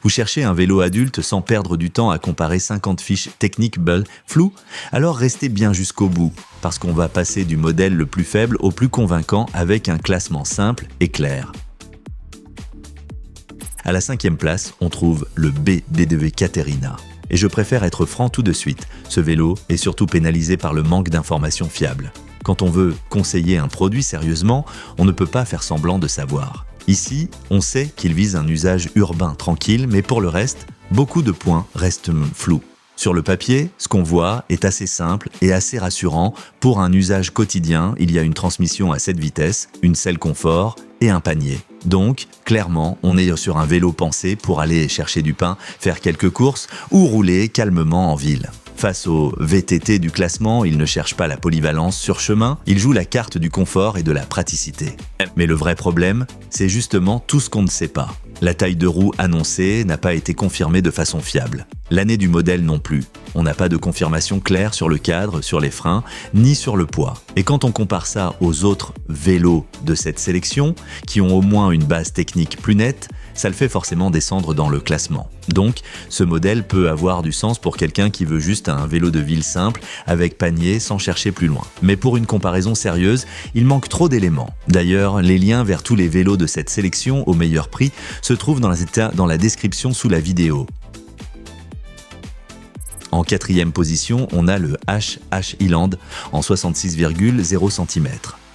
Vous cherchez un vélo adulte sans perdre du temps à comparer 50 fiches techniques floues? Alors restez bien jusqu'au bout, parce qu'on va passer du modèle le plus faible au plus convaincant avec un classement simple et clair. À la 5e place, on trouve le BDV Caterina. Et je préfère être franc tout de suite, ce vélo est surtout pénalisé par le manque d'informations fiables. Quand on veut conseiller un produit sérieusement, on ne peut pas faire semblant de savoir. Ici, on sait qu'il vise un usage urbain tranquille, mais pour le reste, beaucoup de points restent flous. Sur le papier, ce qu'on voit est assez simple et assez rassurant. Pour un usage quotidien, il y a une transmission à 7 vitesses, une selle confort et un panier. Donc, clairement, on est sur un vélo pensé pour aller chercher du pain, faire quelques courses ou rouler calmement en ville. Face au VTT du classement, il ne cherche pas la polyvalence sur chemin, il joue la carte du confort et de la praticité. Mais le vrai problème, c'est justement tout ce qu'on ne sait pas. La taille de roue annoncée n'a pas été confirmée de façon fiable. L'année du modèle non plus. On n'a pas de confirmation claire sur le cadre, sur les freins, ni sur le poids. Et quand on compare ça aux autres vélos de cette sélection, qui ont au moins une base technique plus nette, ça le fait forcément descendre dans le classement. Donc, ce modèle peut avoir du sens pour quelqu'un qui veut juste un vélo de ville simple, avec panier, sans chercher plus loin. Mais pour une comparaison sérieuse, il manque trop d'éléments. D'ailleurs, les liens vers tous les vélos de cette sélection au meilleur prix se trouvent dans la description sous la vidéo. En 4e position, on a le HH Eland en 66,0 cm.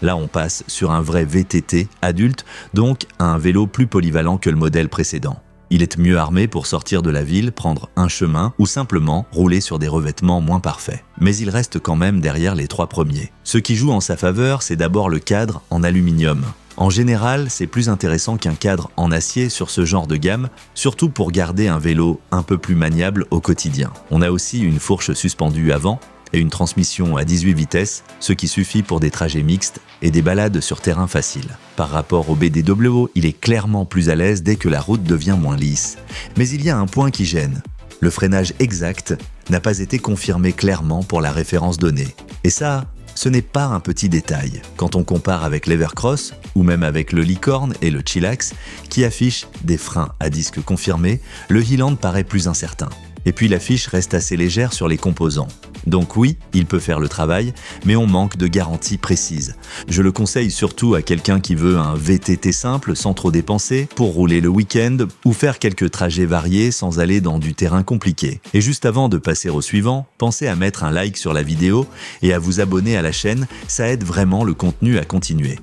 Là, on passe sur un vrai VTT adulte, donc un vélo plus polyvalent que le modèle précédent. Il est mieux armé pour sortir de la ville, prendre un chemin ou simplement rouler sur des revêtements moins parfaits. Mais il reste quand même derrière les 3 premiers. Ce qui joue en sa faveur, c'est d'abord le cadre en aluminium. En général, c'est plus intéressant qu'un cadre en acier sur ce genre de gamme, surtout pour garder un vélo un peu plus maniable au quotidien. On a aussi une fourche suspendue avant et une transmission à 18 vitesses, ce qui suffit pour des trajets mixtes et des balades sur terrain facile. Par rapport au BDW, il est clairement plus à l'aise dès que la route devient moins lisse. Mais il y a un point qui gêne. Le freinage exact n'a pas été confirmé clairement pour la référence donnée. Et ça, ce n'est pas un petit détail. Quand on compare avec l'Evercross, ou même avec le Licorne et le Chillax, qui affichent des freins à disque confirmés, le Eland paraît plus incertain. Et puis la fiche reste assez légère sur les composants. Donc oui, il peut faire le travail, mais on manque de garanties précises. Je le conseille surtout à quelqu'un qui veut un VTT simple sans trop dépenser, pour rouler le week-end ou faire quelques trajets variés sans aller dans du terrain compliqué. Et juste avant de passer au suivant, pensez à mettre un like sur la vidéo et à vous abonner à la chaîne, ça aide vraiment le contenu à continuer.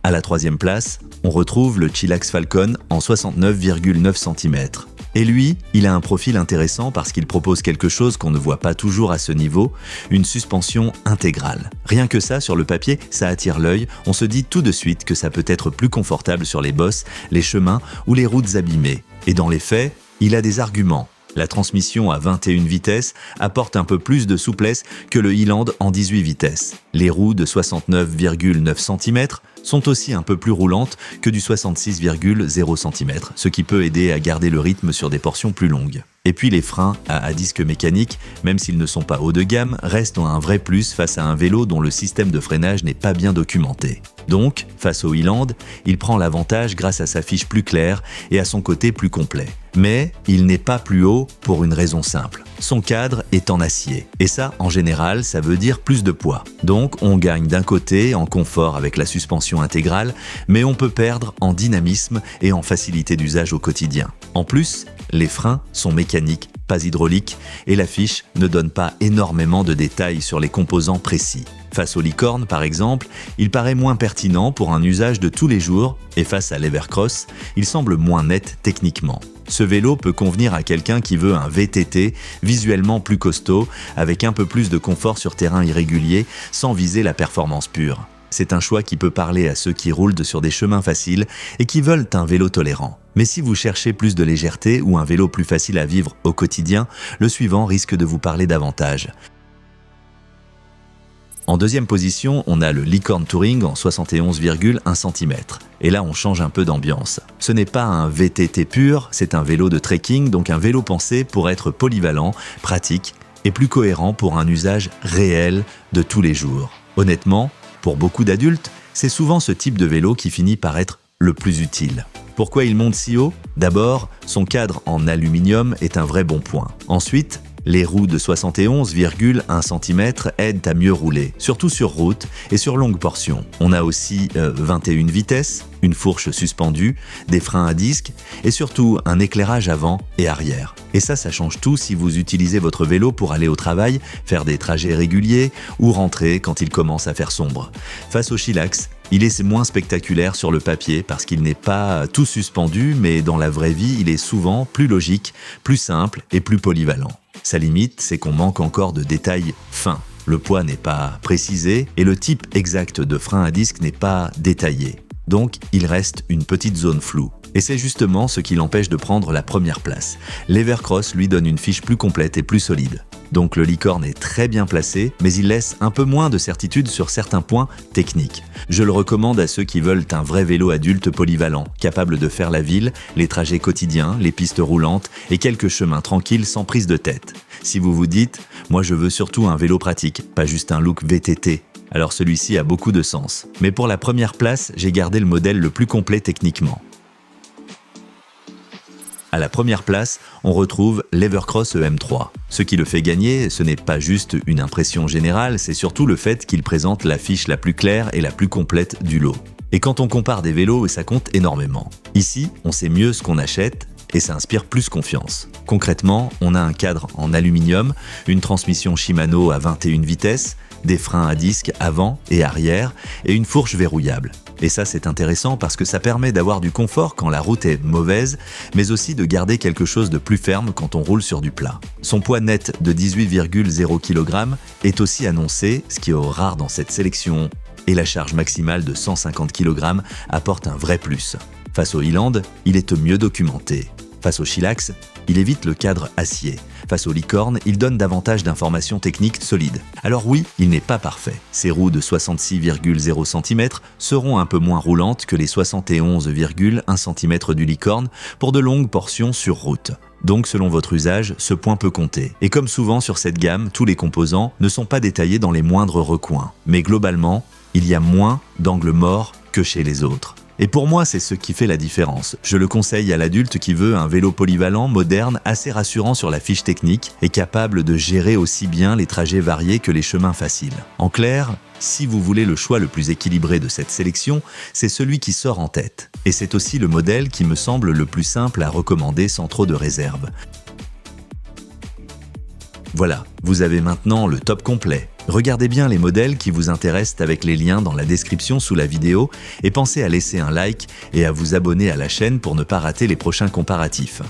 À la 3e place, on retrouve le Chillax Falcon en 69,9 cm. Et lui, il a un profil intéressant parce qu'il propose quelque chose qu'on ne voit pas toujours à ce niveau, une suspension intégrale. Rien que ça, sur le papier, ça attire l'œil, on se dit tout de suite que ça peut être plus confortable sur les bosses, les chemins ou les routes abîmées. Et dans les faits, il a des arguments. La transmission à 21 vitesses apporte un peu plus de souplesse que le Eland en 18 vitesses. Les roues de 69,9 cm sont aussi un peu plus roulantes que du 66,0 cm, ce qui peut aider à garder le rythme sur des portions plus longues. Et puis les freins à disque mécanique, même s'ils ne sont pas haut de gamme, restent un vrai plus face à un vélo dont le système de freinage n'est pas bien documenté. Donc, face au Eland, il prend l'avantage grâce à sa fiche plus claire et à son côté plus complet. Mais il n'est pas plus haut pour une raison simple. Son cadre est en acier. Et ça, en général, ça veut dire plus de poids. Donc, on gagne d'un côté en confort avec la suspension intégrale, mais on peut perdre en dynamisme et en facilité d'usage au quotidien. En plus, les freins sont mécaniques, pas hydrauliques, et la fiche ne donne pas énormément de détails sur les composants précis. Face au Licorne, par exemple, il paraît moins pertinent pour un usage de tous les jours, et face à l'Evercross, il semble moins net techniquement. Ce vélo peut convenir à quelqu'un qui veut un VTT visuellement plus costaud, avec un peu plus de confort sur terrain irrégulier, sans viser la performance pure. C'est un choix qui peut parler à ceux qui roulent sur des chemins faciles et qui veulent un vélo tolérant. Mais si vous cherchez plus de légèreté ou un vélo plus facile à vivre au quotidien, le suivant risque de vous parler davantage. En 2e position, on a le Licorne Touring en 71,1 cm. Et là, on change un peu d'ambiance. Ce n'est pas un VTT pur, c'est un vélo de trekking, donc un vélo pensé pour être polyvalent, pratique et plus cohérent pour un usage réel de tous les jours. Honnêtement, pour beaucoup d'adultes, c'est souvent ce type de vélo qui finit par être le plus utile. Pourquoi il monte si haut? D'abord, son cadre en aluminium est un vrai bon point. Ensuite, les roues de 71,1 cm aident à mieux rouler, surtout sur route et sur longues portions. On a aussi 21 vitesses, une fourche suspendue, des freins à disque et surtout un éclairage avant et arrière. Et ça change tout si vous utilisez votre vélo pour aller au travail, faire des trajets réguliers ou rentrer quand il commence à faire sombre. Face au Chillax, il est moins spectaculaire sur le papier parce qu'il n'est pas tout suspendu, mais dans la vraie vie, il est souvent plus logique, plus simple et plus polyvalent. Sa limite, c'est qu'on manque encore de détails fins. Le poids n'est pas précisé et le type exact de frein à disque n'est pas détaillé. Donc, il reste une petite zone floue. Et c'est justement ce qui l'empêche de prendre la première place. L'Evercross lui donne une fiche plus complète et plus solide. Donc le Licorne est très bien placé, mais il laisse un peu moins de certitude sur certains points techniques. Je le recommande à ceux qui veulent un vrai vélo adulte polyvalent, capable de faire la ville, les trajets quotidiens, les pistes roulantes et quelques chemins tranquilles sans prise de tête. Si vous vous dites « moi je veux surtout un vélo pratique, pas juste un look VTT », alors celui-ci a beaucoup de sens. Mais pour la première place, j'ai gardé le modèle le plus complet techniquement. À la première place, on retrouve l'Evercross EM3. Ce qui le fait gagner, ce n'est pas juste une impression générale, c'est surtout le fait qu'il présente la fiche la plus claire et la plus complète du lot. Et quand on compare des vélos, ça compte énormément. Ici, on sait mieux ce qu'on achète et ça inspire plus confiance. Concrètement, on a un cadre en aluminium, une transmission Shimano à 21 vitesses, des freins à disque avant et arrière et une fourche verrouillable. Et ça, c'est intéressant parce que ça permet d'avoir du confort quand la route est mauvaise, mais aussi de garder quelque chose de plus ferme quand on roule sur du plat. Son poids net de 18,0 kg est aussi annoncé, ce qui est rare dans cette sélection, et la charge maximale de 150 kg apporte un vrai plus. Face au Eland, il est mieux documenté. Face au Chillax, il évite le cadre acier. Face au Licorne, il donne davantage d'informations techniques solides. Alors oui, il n'est pas parfait. Ses roues de 66,0 cm seront un peu moins roulantes que les 71,1 cm du Licorne pour de longues portions sur route. Donc selon votre usage, ce point peut compter. Et comme souvent sur cette gamme, tous les composants ne sont pas détaillés dans les moindres recoins. Mais globalement, il y a moins d'angles morts que chez les autres. Et pour moi, c'est ce qui fait la différence. Je le conseille à l'adulte qui veut un vélo polyvalent, moderne, assez rassurant sur la fiche technique et capable de gérer aussi bien les trajets variés que les chemins faciles. En clair, si vous voulez le choix le plus équilibré de cette sélection, c'est celui qui sort en tête. Et c'est aussi le modèle qui me semble le plus simple à recommander sans trop de réserve. Voilà, vous avez maintenant le top complet. Regardez bien les modèles qui vous intéressent avec les liens dans la description sous la vidéo et pensez à laisser un like et à vous abonner à la chaîne pour ne pas rater les prochains comparatifs.